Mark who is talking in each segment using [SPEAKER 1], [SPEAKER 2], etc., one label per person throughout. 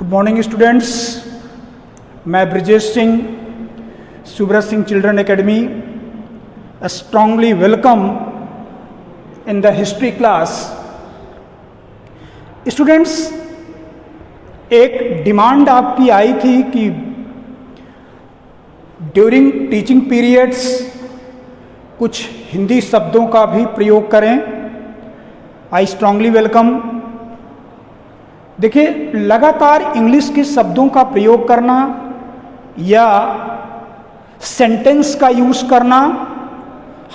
[SPEAKER 1] Good morning students, मैं Brijesh Singh, Subrat Singh children academy strongly welcome in the history class. Students, एक demand आपकी आई थी कि ड्यूरिंग टीचिंग पीरियड्स कुछ हिंदी शब्दों का भी प्रयोग करें। I strongly welcome. देखिए, लगातार इंग्लिश के शब्दों का प्रयोग करना या सेंटेंस का यूज़ करना,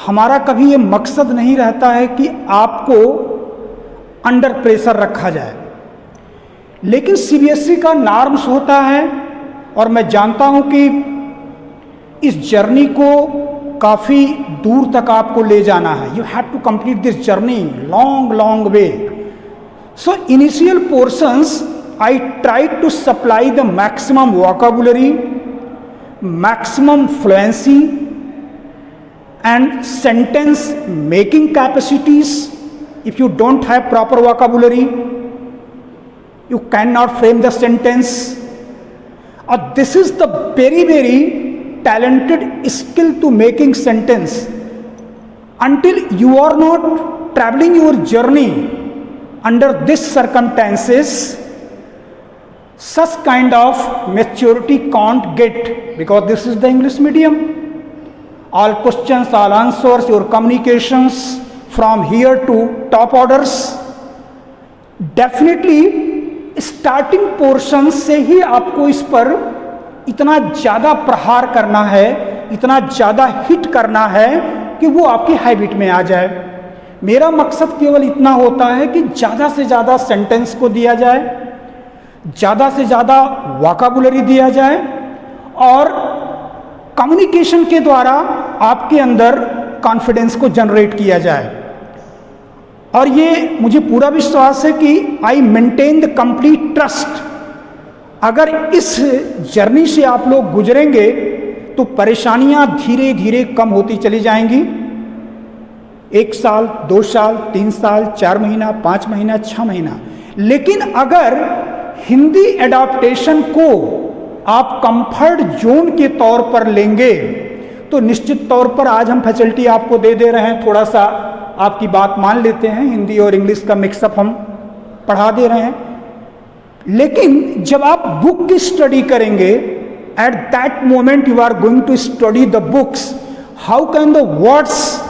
[SPEAKER 1] हमारा कभी ये मकसद नहीं रहता है कि आपको अंडर प्रेशर रखा जाए। लेकिन सीबीएसई का नॉर्म्स होता है और मैं जानता हूँ कि इस जर्नी को काफ़ी दूर तक आपको ले जाना है। You have to complete this journey long way. So initial portions I tried to supply the maximum vocabulary, maximum fluency and sentence making capacities. If you don't have proper vocabulary, you cannot frame the sentence. This is the very talented skill to making sentence. Until you are not traveling your journey under these circumstances, such kind of maturity can't get, because this is the English medium. All questions, all answers, your communications from here to top orders. Definitely starting portion से ही आपको इस पर इतना ज़्यादा प्रहार करना है, इतना ज़्यादा हिट करना है कि वो आपकी हैबिट में आ जाए। मेरा मकसद केवल इतना होता है कि ज़्यादा से ज़्यादा सेंटेंस को दिया जाए, ज़्यादा से ज़्यादा वोकैबुलरी दिया जाए और कम्युनिकेशन के द्वारा आपके अंदर कॉन्फिडेंस को जनरेट किया जाए। और ये मुझे पूरा विश्वास है कि I maintain the complete trust. अगर इस जर्नी से आप लोग गुजरेंगे तो परेशानियां धीरे धीरे कम होती चली जाएंगी। 1 साल, 2 साल, 3 साल, 4 महीना, 5 महीना, 6 महीना। लेकिन अगर हिंदी एडाप्टेशन को आप कंफर्ट जोन के तौर पर लेंगे तो निश्चित तौर पर आज हम फैसिलिटी आपको दे रहे हैं, थोड़ा सा आपकी बात मान लेते हैं, हिंदी और इंग्लिश का मिक्सअप हम पढ़ा दे रहे हैं। लेकिन जब आप बुक की स्टडी करेंगे, at that moment you are going to study the books, how can the words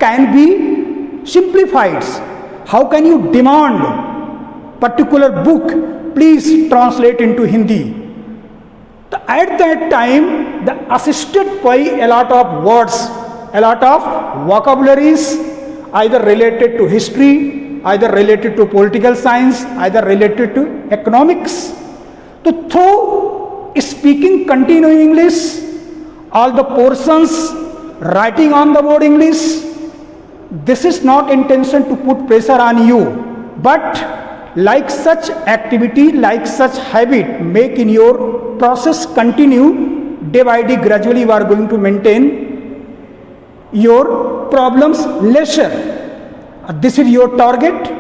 [SPEAKER 1] can be simplified. How can you demand particular book please translate into Hindi? So at that time the assisted by a lot of words, a lot of vocabularies, either related to history, either related to political science, either related to economics. So through speaking continuing English, all the portions writing on the board English, this is not intention to put pressure on you, but like such activity, like such habit, make in your process continue day by day. Gradually you are going to maintain your problems lesser. This is your target,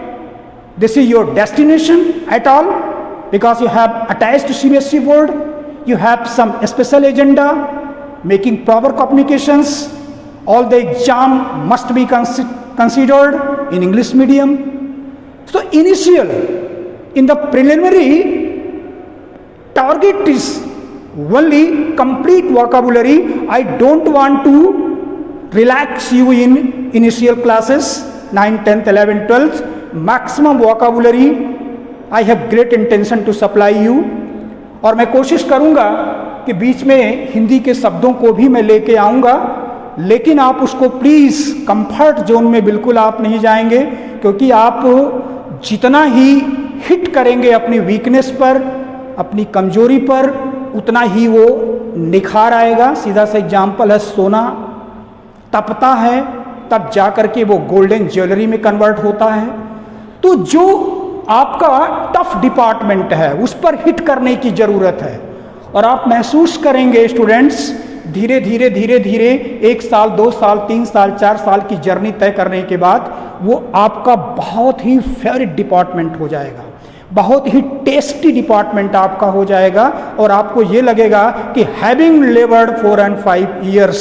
[SPEAKER 1] this is your destination at all, because you have attached to CBSE board, you have some special agenda, making proper communications. All the exam must be considered in English medium. So initial, in the preliminary, target is only complete vocabulary. I don't want to relax you in initial classes, 9th, 10th, 11th, 12th. Maximum vocabulary I have great intention to supply you. और मैं कोशिश करूँगा कि बीच में हिंदी के शब्दों को भी मैं लेके आऊँगा, लेकिन आप उसको प्लीज़ कंफर्ट जोन में बिल्कुल आप नहीं जाएंगे, क्योंकि आप जितना ही हिट करेंगे अपनी वीकनेस पर, अपनी कमजोरी पर, उतना ही वो निखार आएगा। सीधा सा एग्जाम्पल है, सोना तपता है तब जा कर के वो गोल्डन ज्वेलरी में कन्वर्ट होता है। तो जो आपका टफ डिपार्टमेंट है उस पर हिट करने की ज़रूरत है। और आप महसूस करेंगे स्टूडेंट्स, धीरे धीरे 1 साल, 2 साल, 3 साल, 4 साल की जर्नी तय करने के बाद वो आपका बहुत ही फेवरेट डिपार्टमेंट हो जाएगा। बहुत ही टेस्टी डिपार्टमेंट आपका हो जाएगा और आपको ये लगेगा कि having लेबर्ड 4 and 5 years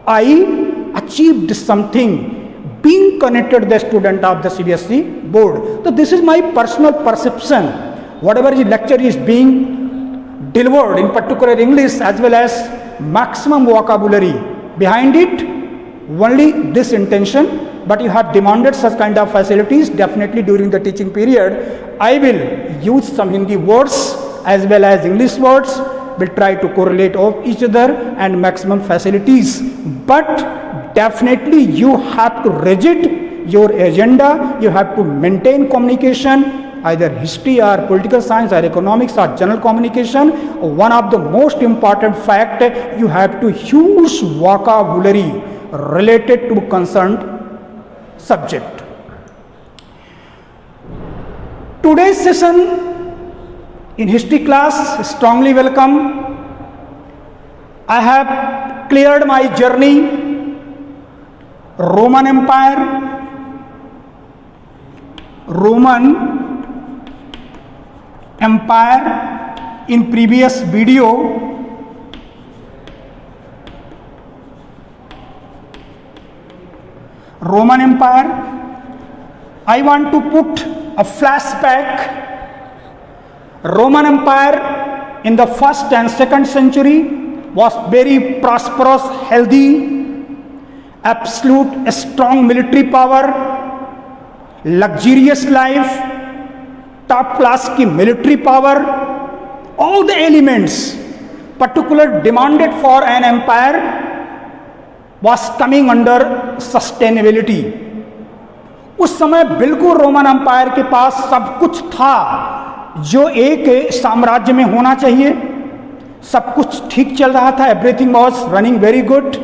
[SPEAKER 1] I achieved something being connected the student of the CBSE board. So this is my personal perception. Whatever the lecture is being delivered in particular English as well as maximum vocabulary behind it, only this intention, but you have demanded such kind of facilities. Definitely during the teaching period I will use some Hindi words as well as English words, will try to correlate of each other and maximum facilities, but definitely you have to rigid your agenda, you have to maintain communication, either history or political science or economics or general communication. One of the most important fact, you have to use vocabulary related to concerned subject. Today's session in history class strongly welcome. I have cleared my journey Roman Empire in previous video. Roman Empire, I want to put a flashback. Roman Empire in the 1st and 2nd century was very prosperous, healthy, absolute strong military power, luxurious life, top class की military power, all the elements particular demanded for an empire was coming under sustainability. उस समय बिल्कुल Roman empire के पास सब कुछ था जो एक साम्राज्य में होना चाहिए, सब कुछ ठीक चल रहा था, everything was running very good,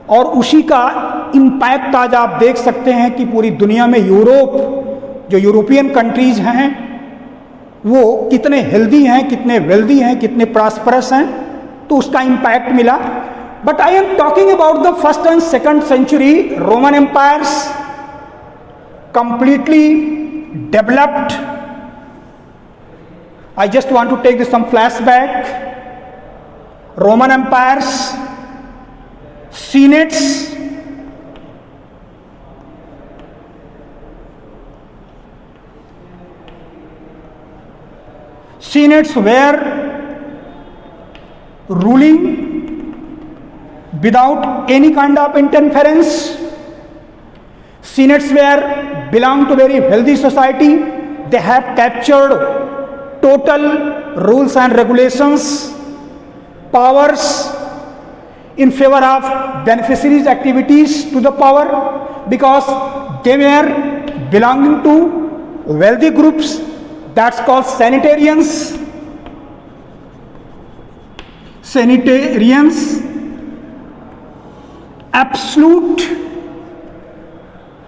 [SPEAKER 1] और उसी का इम्पैक्ट आज आप देख सकते हैं कि पूरी दुनिया में यूरोप, जो यूरोपियन कंट्रीज हैं वो कितने हेल्दी हैं, कितने वेल्दी हैं, कितने प्रॉस्परस हैं, तो उसका इम्पैक्ट मिला. But I am talking about the 1st and 2nd century. Roman empires completely developed. I just want to take some flashback. Roman empires, senates, were ruling without any kind of interference. Senates were belong to very wealthy society. They have captured total rules and regulations, powers in favor of beneficiaries' activities to the power, because they were belonging to wealthy groups. That's called sanitarians. Absolute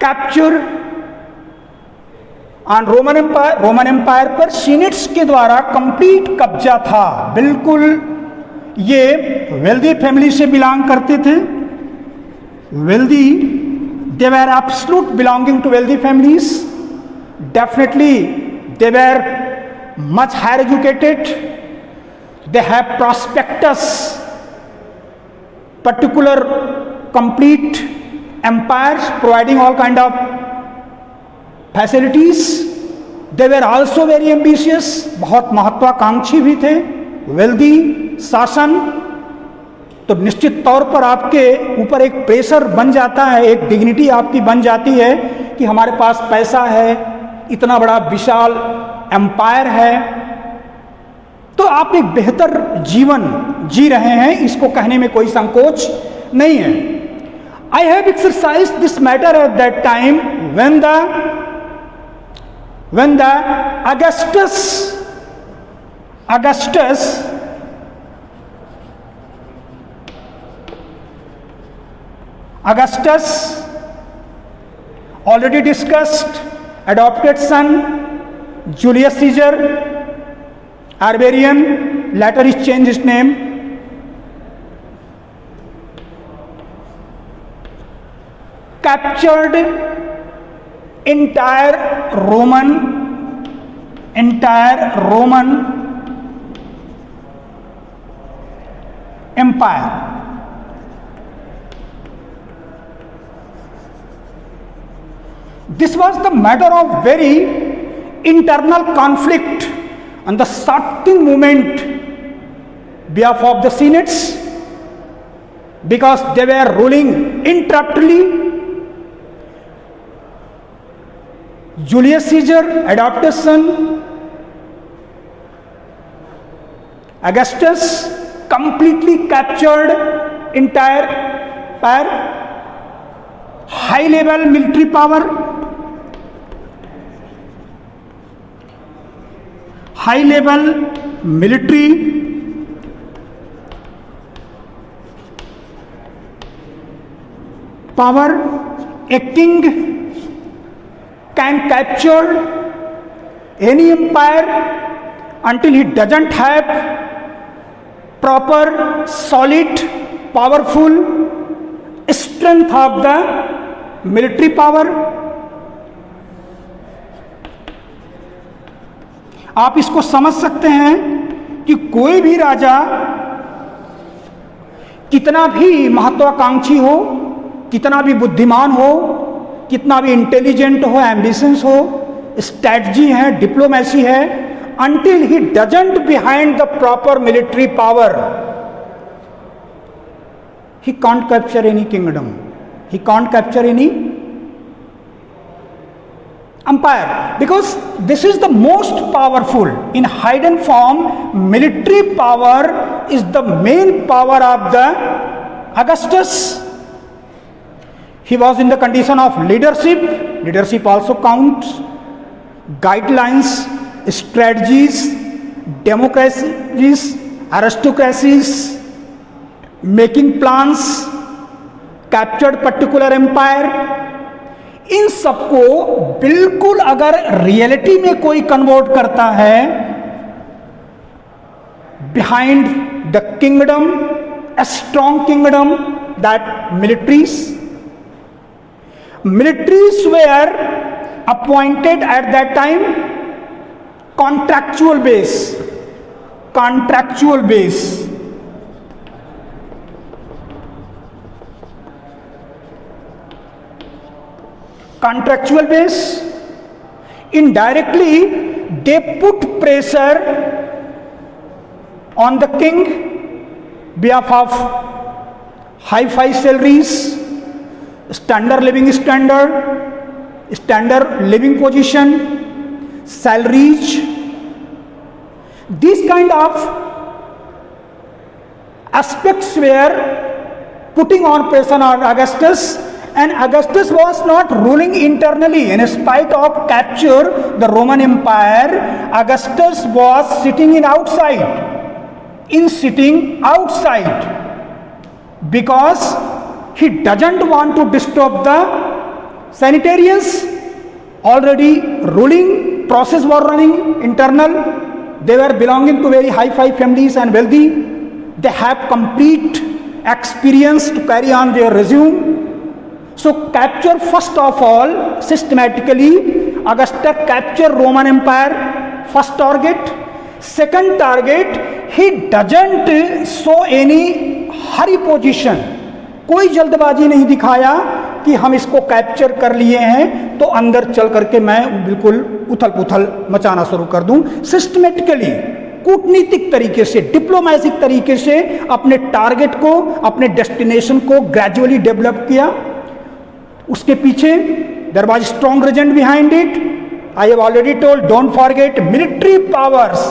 [SPEAKER 1] capture on Roman empire पर senates के द्वारा complete कब्जा था. बिल्कुल ये wealthy family से belong करते थे. Wealthy, they were absolute belonging to wealthy families. Definitely they were much higher educated. They have prospectus, particular complete empires providing all kind of facilities. They were also very ambitious, बहुत महत्वाकांक्षी भी थे. Wealthy शासन, तो निश्चित तौर पर आपके ऊपर एक प्रेशर बन जाता है, एक डिग्निटी आपकी बन जाती है कि हमारे पास पैसा है, इतना बड़ा विशाल एम्पायर है, तो आप एक बेहतर जीवन जी रहे हैं, इसको कहने में कोई संकोच नहीं है. I have exercised this matter at that time when the Augustus already discussed, adopted son Julius Caesar, Arbarian, later he changed his name. Captured entire Roman entire Roman Empire. This was the matter of very internal conflict and the starting movement behalf of the senates, because they were ruling interruptedly. Julius Caesar, adopted son, Augustus completely captured entire empire, high level military power, high level military power. A king can capture any empire until he doesn't have proper, solid, powerful strength of the military power. आप इसको समझ सकते हैं कि कोई भी राजा कितना भी महत्वाकांक्षी हो, कितना भी बुद्धिमान हो, कितना भी इंटेलिजेंट हो, एम्बिशंस हो, स्ट्रैटेजी है, डिप्लोमेसी है, until he doesn't behind the proper military power, he can't capture any kingdom, he can't capture any empire, because this is the most powerful in hidden form. Military power is the main power of the Augustus. He was in the condition of leadership. Leadership also counts. Guidelines, strategies, democracies, aristocracies, making plans, captured particular empire. इन सबको बिल्कुल अगर reality में कोई convert करता है, behind the kingdom, a strong kingdom, that militaries were appointed at that time contractual base. Indirectly they put pressure on the king behalf of high-fi salaries, standard living position, salaries. These kind of aspects were putting on pressure on Augustus, and Augustus was not ruling internally. In spite of capture the Roman Empire, Augustus was sitting outside, because he doesn't want to disturb the sanitarians. Already ruling process were running internal. They were belonging to very high-fi families and wealthy. They have complete experience to carry on their resume. So capture first of all systematically. Augustus capture Roman Empire, first target. Second target, he doesn't show any hurry position. कोई जल्दबाजी नहीं दिखाया कि हम इसको capture कर लिए हैं तो अंदर चल करके मैं बिल्कुल उथल पुथल मचाना शुरू कर दूं. सिस्टमेटिकली, कूटनीतिक तरीके से, डिप्लोमेटिक तरीके से अपने टारगेट को, अपने डेस्टिनेशन को ग्रेजुअली डेवलप किया. उसके पीछे there was strong reason behind it. I have already told, don't forget, military powers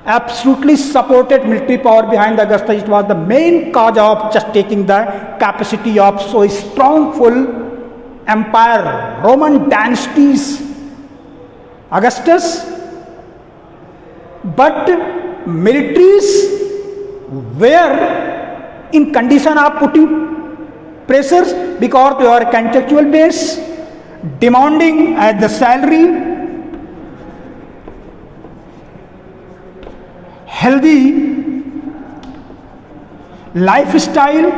[SPEAKER 1] absolutely supported military power behind Augustus. It was the main cause of just taking the capacity of so strong full empire, Roman dynasties, Augustus. But militaries were in condition of putting pressures because they are contractual base, demanding at the salary, healthy lifestyle,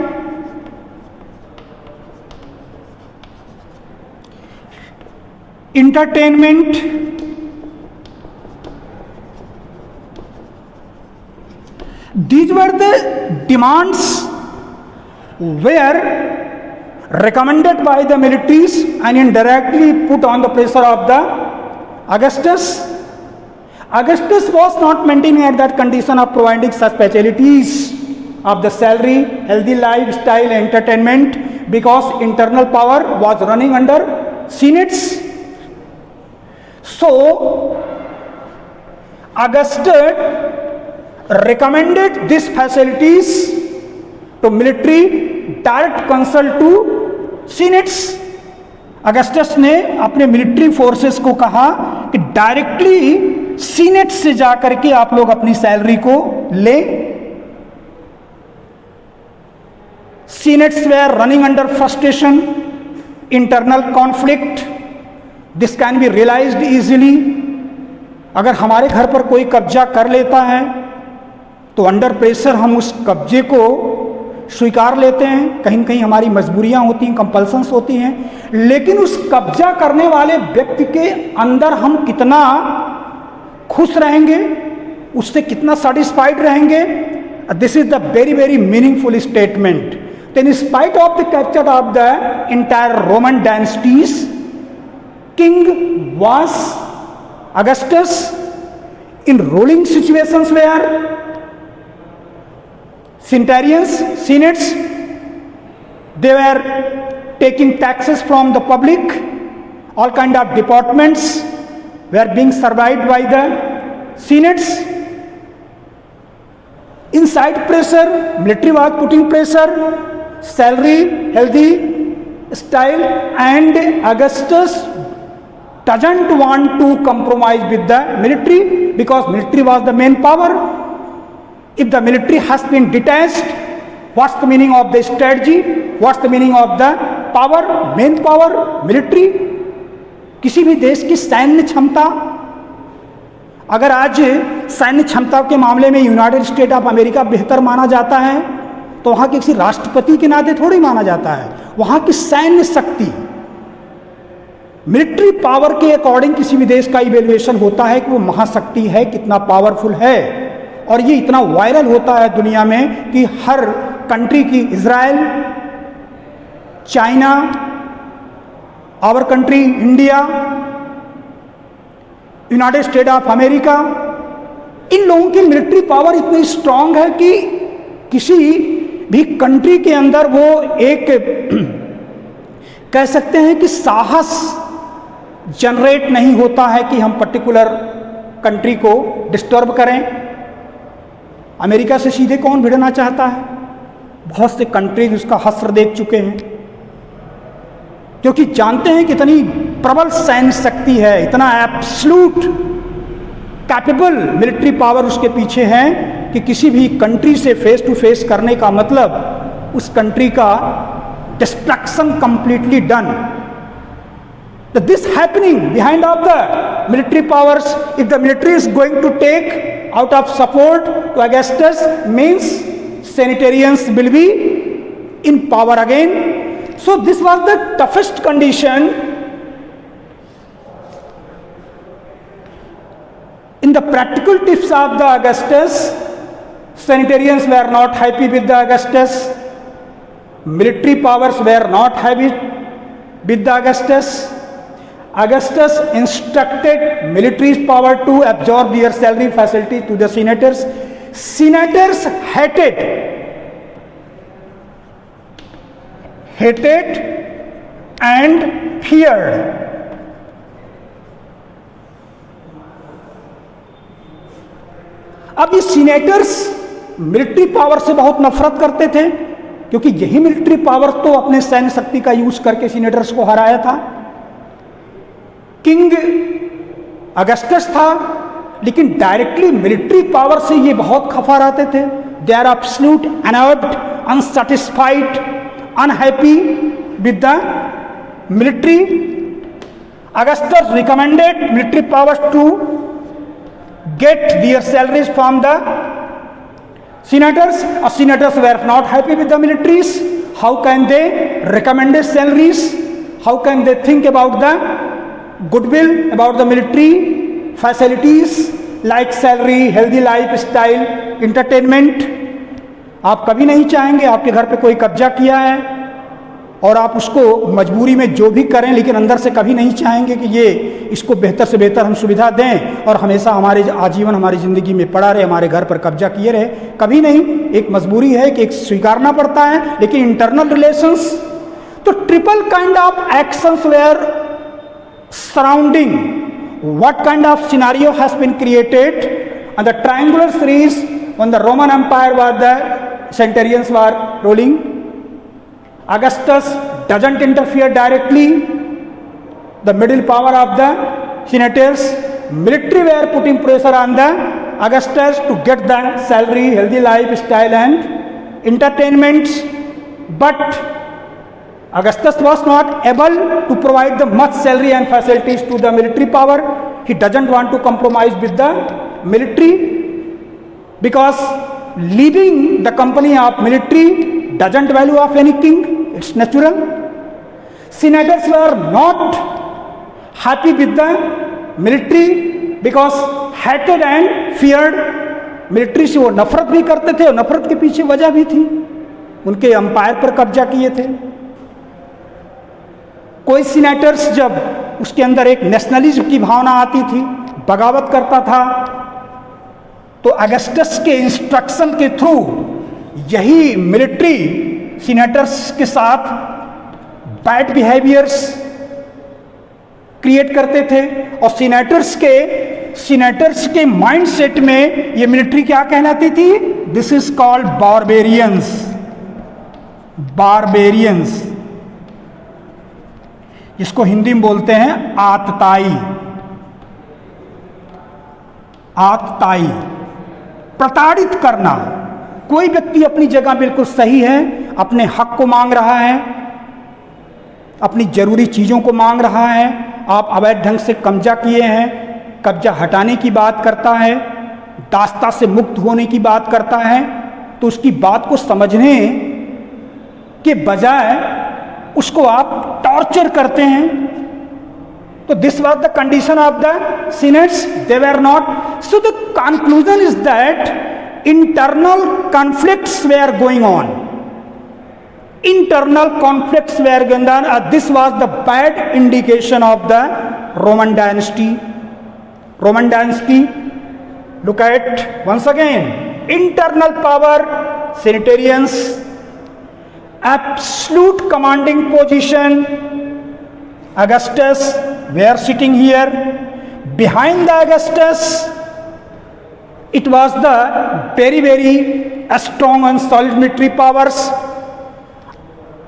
[SPEAKER 1] entertainment, these were the demands were recommended by the militaries and indirectly put on the pressure of the Augustus. Augustus was not maintaining at that condition of providing such facilities of the salary, healthy lifestyle, entertainment, because internal power was running under senates. So Augustus recommended these facilities to military, direct consult to senates. Augustus ने अपने military forces को कहा कि directly senate से जाकर के आप लोग अपनी सैलरी को ले. Senates were running under frustration, internal conflict, this can be realised easily. अगर हमारे घर पर कोई कब्जा कर लेता है तो अंडर प्रेशर हम उस कब्जे को स्वीकार लेते हैं. कहीं न कहीं हमारी मजबूरियां होती हैं, कंपल्सन्स होती हैं, लेकिन उस कब्जा करने वाले व्यक्ति के अंदर हम कितना खुश रहेंगे, उससे कितना सेटिस्फाइड रहेंगे. This is the very very meaningful statement. In spite of the capture of the entire Roman dynasties, king was Augustus in ruling situations where centurions, senates, they were taking taxes from the public, all kind of departments were being surveyed by the senates. Inside pressure, military was putting pressure, salary, healthy style, and Augustus doesn't want to compromise with the military because military was the main power. If the military has been detached, what's the meaning of the strategy? What's the meaning of the power? Main power, military. किसी भी देश की सैन्य क्षमता, अगर आज सैन्य क्षमता के मामले में यूनाइटेड स्टेट ऑफ अमेरिका बेहतर माना जाता है तो वहाँ के किसी राष्ट्रपति के नाते थोड़ी माना जाता है. वहाँ की सैन्य शक्ति, मिलिट्री पावर के अकॉर्डिंग किसी भी देश का इवेल्युएशन होता है कि वो महाशक्ति है, कितना पावरफुल है. और ये इतना वायरल होता है दुनिया में कि हर कंट्री की, Israel, China, our country India, United State of America, इन लोगों की मिलिट्री पावर इतनी स्ट्रांग है कि किसी भी कंट्री के अंदर वो एक कह सकते हैं कि साहस जनरेट नहीं होता है कि हम पर्टिकुलर कंट्री को डिस्टर्ब करें. अमेरिका से सीधे कौन भिड़ना चाहता है? बहुत से कंट्रीज उसका हस्र देख चुके हैं क्योंकि जानते हैं कि इतनी प्रबल सैन्य शक्ति है, इतना एब्सोल्यूट कैपेबल मिलिट्री पावर उसके पीछे है कि किसी भी कंट्री से फेस टू फेस करने का मतलब उस कंट्री का destruction completely done. This happening behind of the military powers, if the military is going to take out of support to Augustus, means sanitarians will be in power again. So this was the toughest condition. In the practical tips of the Augustus, sanitarians were not happy with the Augustus, military powers were not happy with the Augustus. Augustus instructed military's power to absorb their salary facility to the senators. Senators hated and feared. अब ये senators military power से बहुत नफरत करते थे क्योंकि यही military power तो अपने सैन्य शक्ति का यूज करके सीनेटर्स को हराया था. किंग अगस्टस था लेकिन डायरेक्टली मिलिट्री पावर से ये बहुत खफा रहते थे. They are absolute unnerved, unsatisfied, unhappy with the military. Augustus recommended military powers to get their salaries from the senators. Senators were not happy with the militaries. How can they recommend their salaries? How can they think about the goodwill about the military, facilities like salary, healthy lifestyle, entertainment. आप कभी नहीं चाहेंगे आपके घर पे कोई कब्जा किया है और आप उसको मजबूरी में जो भी करें, लेकिन अंदर से कभी नहीं चाहेंगे कि ये इसको बेहतर से बेहतर हम सुविधा दें और हमेशा हमारे आजीवन हमारी ज़िंदगी में पड़ा रहे, हमारे घर पर कब्जा किए रहे, कभी नहीं। एक मजबूरी है कि एक स्वीकारना पड़ता है। लेकिन इंटरनल रिलेशंस, तो triple kind of actions where surrounding what kind of scenario has been created, and the triangular series when the Roman Empire was the centurions were ruling. Augustus doesn't interfere directly. The middle power of the senators, military were putting pressure on the Augustus to get the salary, healthy lifestyle and entertainments, but Augustus was not able to provide the much salary and facilities to the military power. He doesn't want to compromise with the military because leaving the company of military doesn't value of any king. It's natural. Senators were not happy with the military because hated and feared. Military से वो नफरत भी करते थे और नफरत के पीछे वजह भी थी, उनके अंपायर पर कब्जा किए थे। कोई सीनेटर्स जब उसके अंदर एक नेशनलिज्म की भावना आती थी, बगावत करता था, तो अगस्टस के इंस्ट्रक्शन के थ्रू यही मिलिट्री सीनेटर्स के साथ बैड बिहेवियर्स क्रिएट करते थे। और सीनेटर्स के माइंडसेट में ये मिलिट्री क्या कहलाती थी? दिस इज कॉल्ड बारबेरियंस, इसको हिंदी में बोलते हैं आतताई। प्रताड़ित करना। कोई व्यक्ति अपनी जगह बिल्कुल सही है, अपने हक को मांग रहा है, अपनी जरूरी चीजों को मांग रहा है, आप अवैध ढंग से कब्जा किए हैं, कब्जा हटाने की बात करता है, दास्ता से मुक्त होने की बात करता है, तो उसकी बात को समझने के बजाय उसको आप टॉर्चर करते हैं। तो this was the condition of the senates, they were not. So the conclusion is that internal conflicts were going on, internal conflicts were going on. This was the bad indication of the Roman dynasty. Look at once again, internal power, senatorians, absolute commanding position. Augustus, we are sitting here. Behind the Augustus, it was the very, very strong and solid military powers.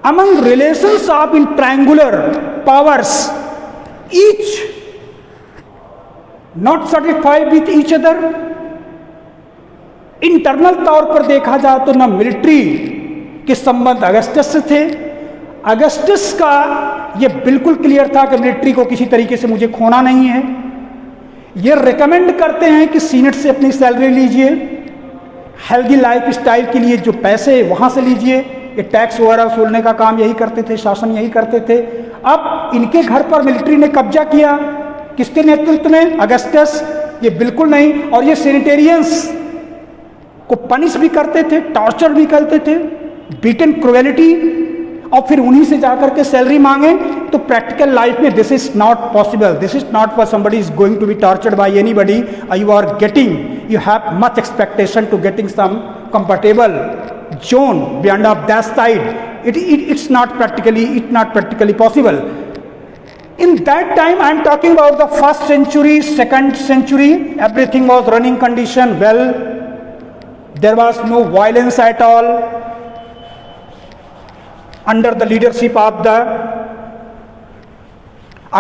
[SPEAKER 1] Among relations of in triangular powers, each not satisfied with each other. Internal तौर पर देखा जाए तो ना military के संबंध Augustus से थे। अगस्टस का ये बिल्कुल क्लियर था कि मिलिट्री को किसी तरीके से मुझे खोना नहीं है। ये रिकमेंड करते हैं कि सीनेट से अपनी सैलरी लीजिए, हेल्दी लाइफ स्टाइल के लिए जो पैसे वहाँ से लीजिए। ये टैक्स वगैरह वसूलने का काम यही करते थे, शासन यही करते थे। अब इनके घर पर मिलिट्री ने कब्जा किया, किसके नेतृत्व में? अगस्टस। ये बिल्कुल नहीं। और ये सेनेटेरियंस को पनिश भी करते थे, टॉर्चर भी करते थे, बीटन क्रुएलिटी, और फिर उन्हीं से जाकर के सैलरी मांगे। तो प्रैक्टिकल लाइफ में this is not possible. This is not for somebody is going to be tortured by anybody. You are getting, you have much expectation to getting some comfortable zone beyond of that side. It's not practically possible. In that time, I am talking about the 1st century, 2nd century, everything was running condition well. There was no violence at all. Under the leadership of the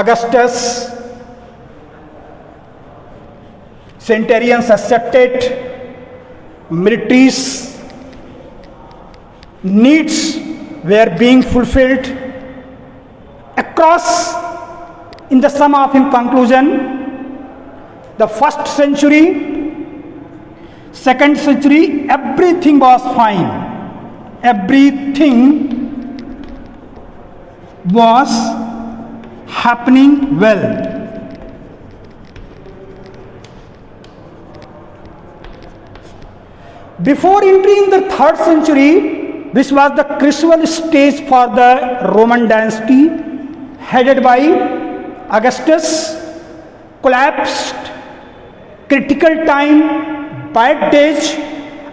[SPEAKER 1] Augustus, Centurions accepted military's needs were being fulfilled across. In the sum of in conclusion, the 1st century, 2nd century, everything was fine. Everything was happening well. Before entering the 3rd century, this was the crucial stage for the Roman dynasty headed by Augustus. Collapsed, critical time, bad days.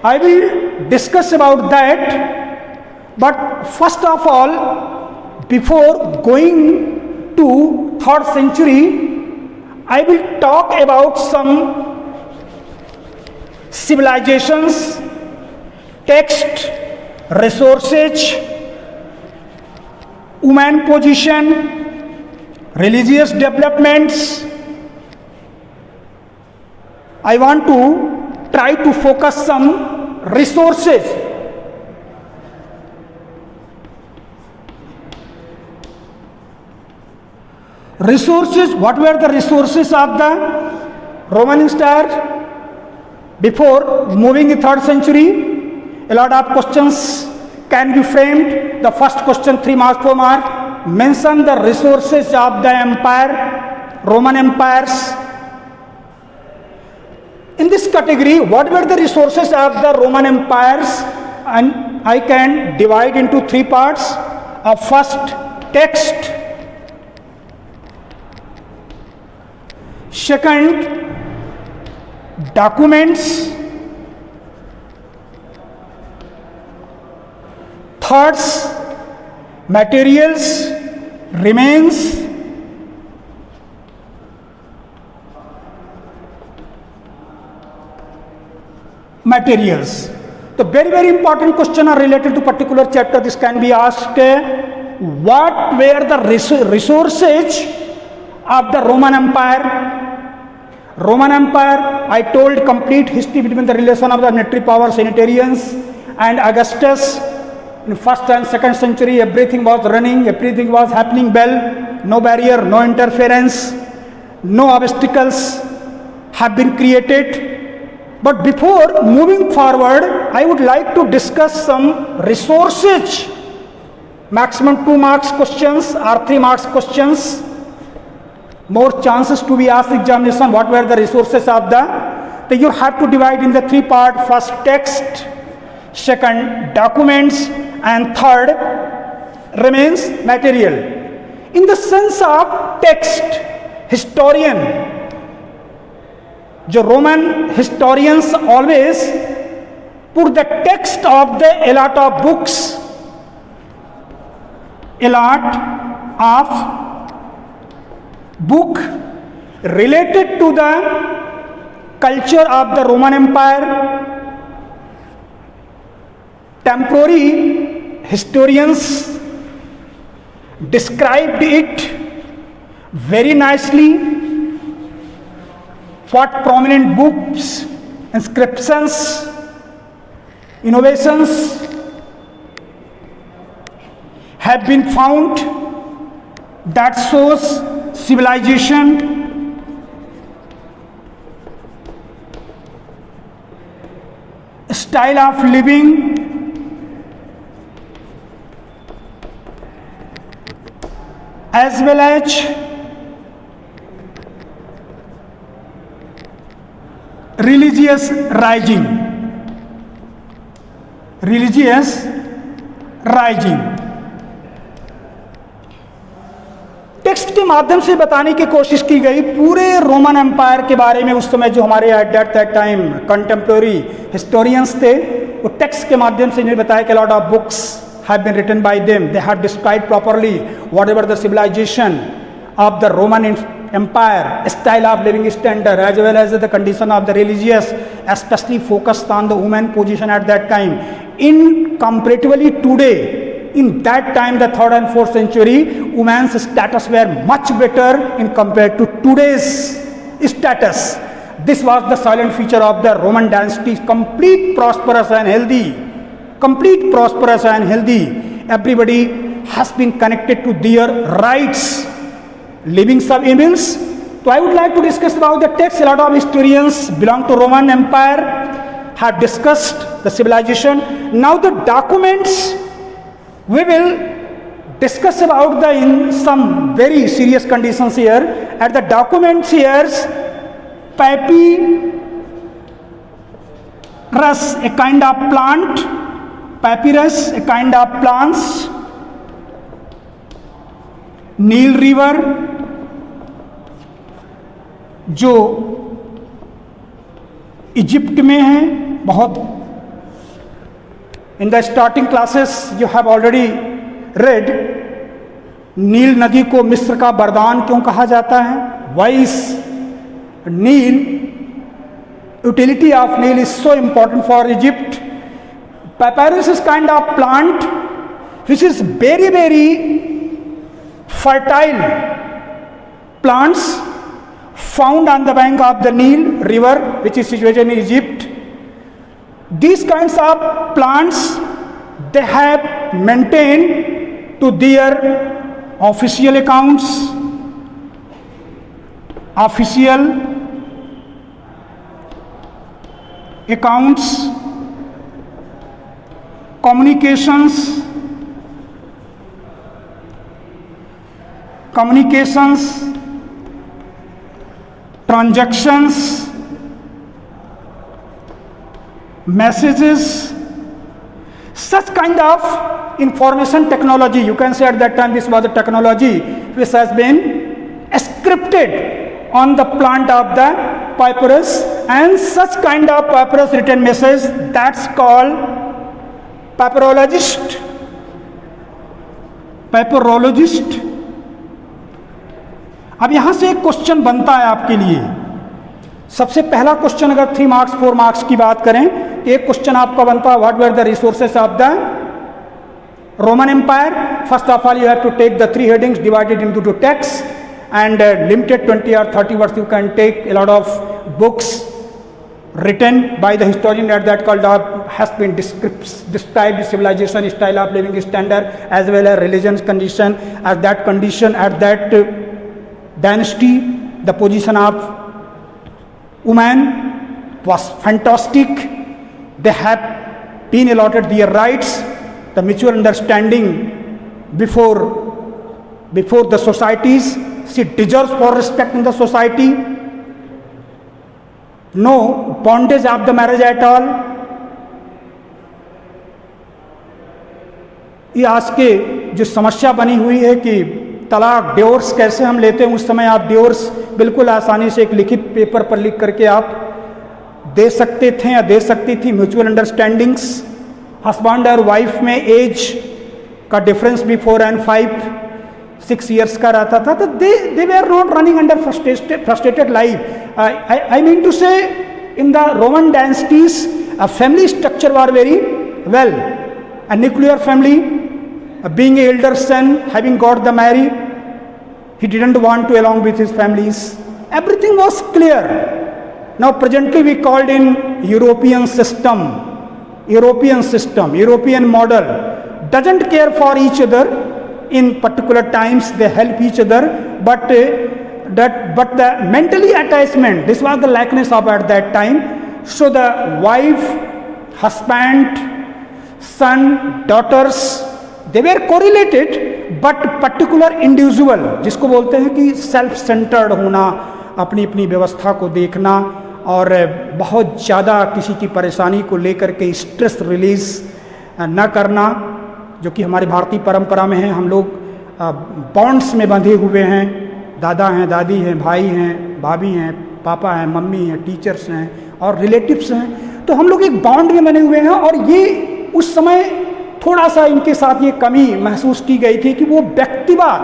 [SPEAKER 1] I will discuss about that. But first of all, before going to 3rd century, I will talk about some civilizations, text, resources, woman position, religious developments. I want to try to focus some resources. Resources, what were the resources of the Roman Empire before moving in 3rd century? A lot of questions can be framed. The first question, 3 marks, 4 marks. Mention the resources of the empire, Roman empires. In this category, what were the resources of the Roman empires? And I can divide into 3 parts. First, text. Second, documents. Third, materials, remains. Materials. The very important question are related to particular chapter. This can be asked, what were the resources of the Roman Empire? Roman Empire, I told complete history between the relation of the military power, Senatarians and Augustus. In 1st and 2nd century, everything was running, everything was happening well, no barrier, no interference, no obstacles have been created. But before moving forward, I would like to discuss some resources, maximum 2 marks questions or 3 marks questions. More chances to be asked examination, what were the resources of the, so you have to divide in the 3 part. First, text. Second, documents. And third, remains, material. In the sense of text, historian, the Roman historians always put the text of a lot of books, a lot of book related to the culture of the Roman Empire. Temporary historians described it very nicely. What prominent books, inscriptions, innovations have been found that shows civilization, style of living, as well as religious rising. Text के माध्यम से बताने की कोशिश की गई पूरे Roman empire के बारे में। उस समय जो हमारे at that time contemporary historians थे, वो टेक्स्ट के माध्यम से इन्हें बताया कि lot of books have been written by them. They have described properly whatever the civilization of the Roman Empire, style of living standard, as well as the condition of the religious, especially focused on the woman position at that time. In comparatively today, in that time, the 3rd and 4th century, women's status were much better in compared to today's status. This was the silent feature of the Roman dynasty, complete prosperous and healthy. Everybody has been connected to their rights, living sub emails. So I would like to discuss about the text. A lot of historians belong to Roman Empire have discussed the civilization. Now the documents, we will discuss about the in some very serious conditions here. At the documents here, papyrus, a kind of plant, papyrus, a kind of plants, Nile river जो Egypt में है, बहुत in the starting classes you have already read, Nile नदी को मिस्र का वरदान क्यों कहा जाता है? Why is Nile, utility of Nile is so important for Egypt. Papyrus is kind of plant which is very very fertile plants found on the bank of the Nile river, which is situated in Egypt. These kinds of plants, they have maintained to their official accounts, communications, transactions, messages, such kind of information technology. You can say at that time this was a technology which has been scripted on the plant of the papyrus, and such kind of papyrus written message, that's called papyrologist. अब यहां से एक question बनता है आपके लिए. सबसे पहला क्वेश्चन, अगर 3 मार्क्स 4 मार्क्स की बात करें, एक क्वेश्चन आपका बनता है, what were the resources of the Roman empire. First of all you have to take the 3 headings divided into 2 text and limited 20 or 30 words. You can take a lot of books written by the historian that called has been described civilization, style of living standard, as well as religion's condition. As that condition at that dynasty, the position of women was fantastic. They have been allotted their rights, the mutual understanding before the societies. She deserves for respect in the society. No bondage of the marriage at all. ये आज के जो समस्या बनी हुई है कि तलाक, डिवोर्स कैसे हम लेते हैं, उस समय आप डिवोर्स बिल्कुल आसानी से एक लिखित पेपर पर लिख करके आप दे सकते थे या दे सकती थी. म्यूचुअल अंडरस्टैंडिंग्स, हस्बैंड और वाइफ में एज का डिफरेंस भी 4 and 5-6 years का रहता था. तो they were not running under frustrated life. I mean to say, in the Roman dynasties, a family structure was very well. A nuclear family, being an elder son, having got the married, he didn't want to along with his families. Everything was clear. Now presently we called in European system, European model, doesn't care for each other. In particular times they help each other, but the mentally attachment, this was the likeness of at that time. So the wife, husband, son, daughters, they were correlated, but particular individual, जिसको बोलते हैं कि self centred होना, अपनी अपनी व्यवस्था को देखना और बहुत ज़्यादा किसी की परेशानी को लेकर के स्ट्रेस रिलीज न करना, जो कि हमारी भारतीय परंपरा में है. हम लोग बॉन्ड्स में बंधे हुए हैं, दादा हैं, दादी हैं, भाई हैं, भाभी हैं, पापा हैं, मम्मी हैं, टीचर्स हैं और रिलेटिव्स हैं. तो हम लोग एक बॉन्ड में बने हुए हैं. और ये उस समय थोड़ा सा इनके साथ ये कमी महसूस की गई थी कि वो व्यक्तिवाद,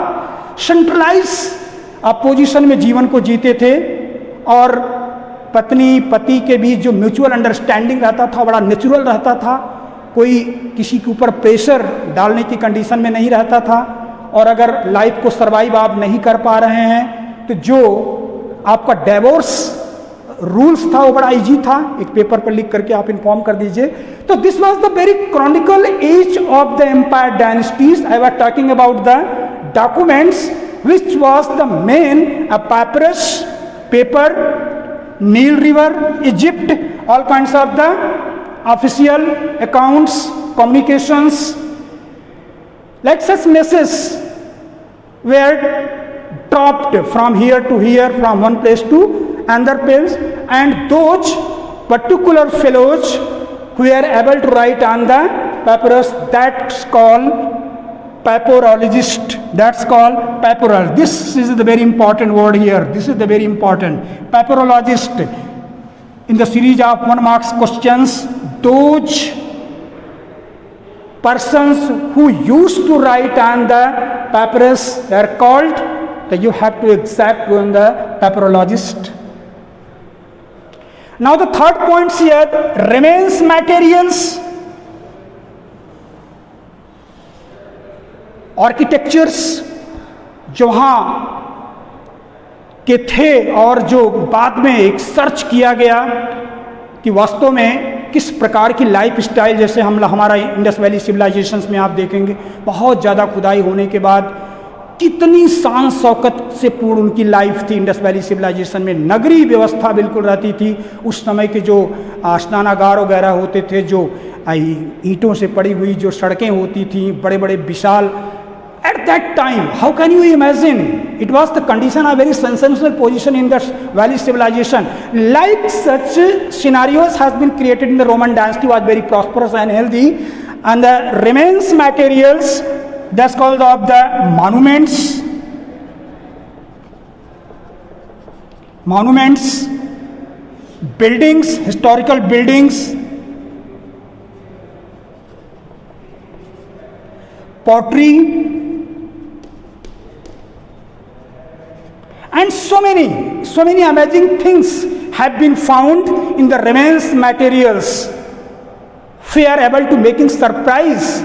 [SPEAKER 1] सेंट्रलाइज पोजीशन में जीवन को जीते थे, और पत्नी पति के बीच जो म्यूचुअल अंडरस्टैंडिंग रहता था बड़ा नेचुरल रहता था. कोई किसी के ऊपर प्रेशर डालने की कंडीशन में नहीं रहता था. और अगर लाइफ को सर्वाइव आप नहीं कर पा रहे हैं तो जो आपका डिवोर्स रूल्स था वो बड़ा इजी था, एक पेपर पर लिख करके आप इन्फॉर्म कर दीजिए. तो this was the very chronicle age of the empire dynasties. I was talking about the documents which was the main papyrus, paper, Nile river, Egypt, all kinds of the official accounts, communications, Like such messes were dropped from here to here, from one place to another place, and those particular fellows who are able to write on the papyrus, that's called papyrologist. That's called papyrologist. This is the very important word here. This is the very important papyrologist. In the series of 1 marks questions, those persons who used to write on the papyrus are called, that you have to exact on the papyrologist. Now the third point here, remains materials, architectures जो वहाँ के थे और जो बाद में एक search किया गया कि वास्तव में किस प्रकार की लाइफ स्टाइल, जैसे हमारा इंडस वैली सिविलाइजेशंस में आप देखेंगे बहुत ज़्यादा खुदाई होने के बाद कितनी शान शौकत से पूर्ण उनकी लाइफ थी। इंडस वैली सिविलाइजेशन में नगरीय व्यवस्था बिल्कुल रहती थी। उस समय के जो स्नानागार वगैरह होते थे, जो ईंटों से पड़ी हुई जो सड़कें होती थी, बड़े बड़े विशाल, at that time, how can you imagine? It was the condition of very sensational position in the valley civilization. Like such scenarios has been created in the Roman dynasty, was very prosperous and healthy, and the remains materials, that's called of the monuments, buildings, historical buildings, pottery, and so many amazing things have been found in the remains materials. If you are able to making surprise,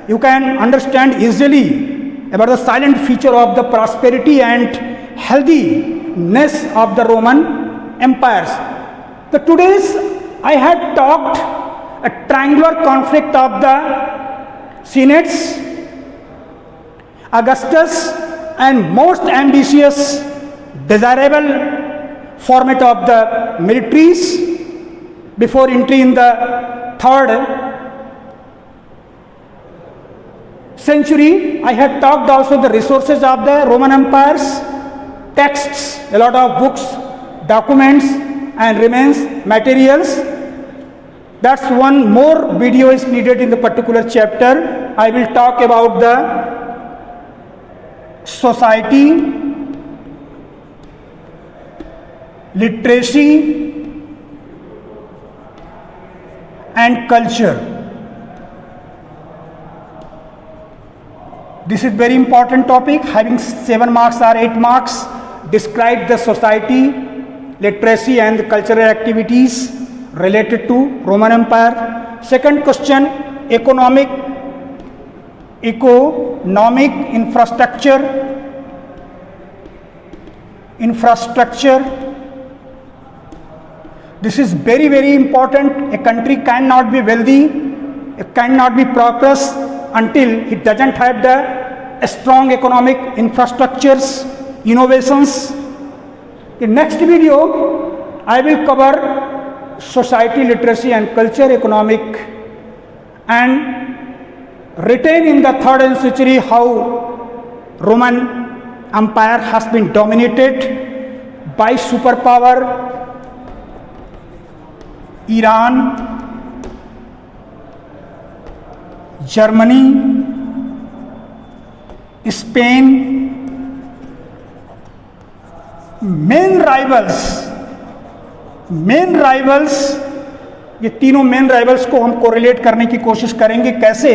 [SPEAKER 1] you can understand easily about the silent feature of the prosperity and healthiness of the Roman empires. The today's I had talked a triangular conflict of the Senates, Augustus, and most ambitious desirable format of the militaries before entry in the 3rd century. I had talked also the resources of the Roman empires, texts, a lot of books, documents, and remains materials. That's one more video is needed in the particular chapter. I will talk about the society, literacy, and culture. This is very important topic, having 7 marks or 8 marks. Describe the society, literacy, and the cultural activities related to Roman Empire. Second question, economic infrastructure. This is very, very important. A country cannot be wealthy, it cannot be prosperous until it doesn't have the strong economic infrastructures, innovations. In next video, I will cover society, literacy, and culture, economic, and written in the 3rd century how Roman Empire has been dominated by superpower Iran, Germany, Spain. Main rivals, ये तीनों main rivals को हम correlate करने की कोशिश करेंगे, कैसे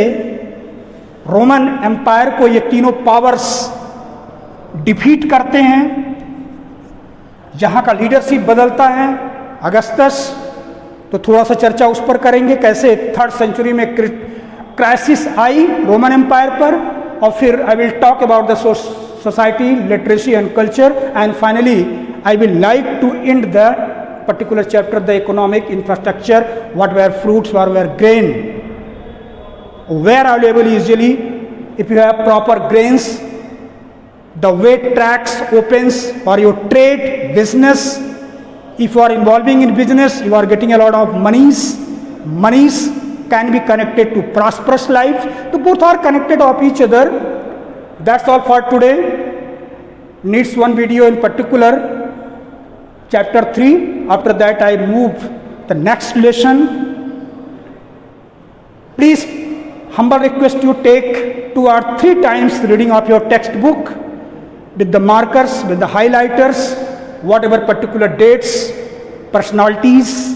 [SPEAKER 1] Roman empire को ये तीनों पावर्स डिफीट करते हैं, जहाँ का लीडरशिप बदलता है। अगस्टस, तो थोड़ा सा चर्चा उस पर करेंगे, कैसे 3rd सेंचुरी में क्राइसिस आई रोमन एम्पायर पर, और फिर I will talk about the society, literacy, and culture, and finally I will like to end the particular chapter, the economic infrastructure, what were fruits, what were grain, where available easily. If you have proper grains, the way tracks opens for your trade, business. If you are involving in business, you are getting a lot of monies, can be connected to prosperous life. So both are connected of each other. That's all for today. Needs one video in particular, chapter 3. After that I move the next lesson. Please, humble request you take 2 or 3 times reading of your textbook with the markers, with the highlighters, whatever particular dates, personalities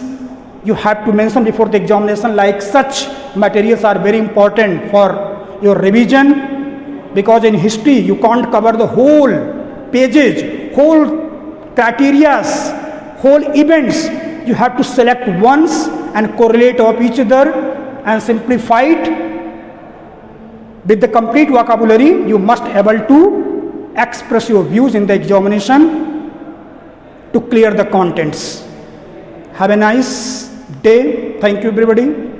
[SPEAKER 1] you have to mention before the examination. Like such materials are very important for your revision, because in history you can't cover the whole pages, whole criterias, whole events. You have to select ones and correlate of each other and simplify it. With the complete vocabulary, you must able to express your views in the examination to clear the contents. Have a nice day. Thank you everybody.